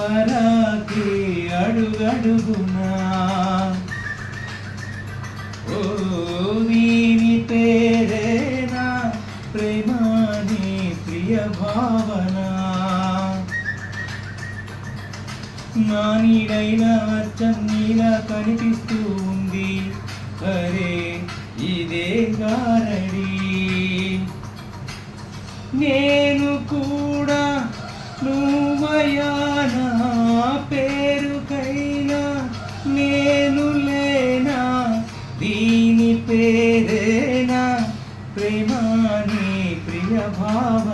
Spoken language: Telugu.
పరాకే అడుగడుగునా ఓ వీని పేరేనా ప్రేమాని ప్రియ భావన నా నీడైన అచ్చం నీలా కనిపిస్తూ ఉంది అరే ఇదే గారడి నేను కూడా నువ్వయా నా పేరుకైనా నేను లేనా దీని పేరేనా ప్రేమాని ప్రియ భావ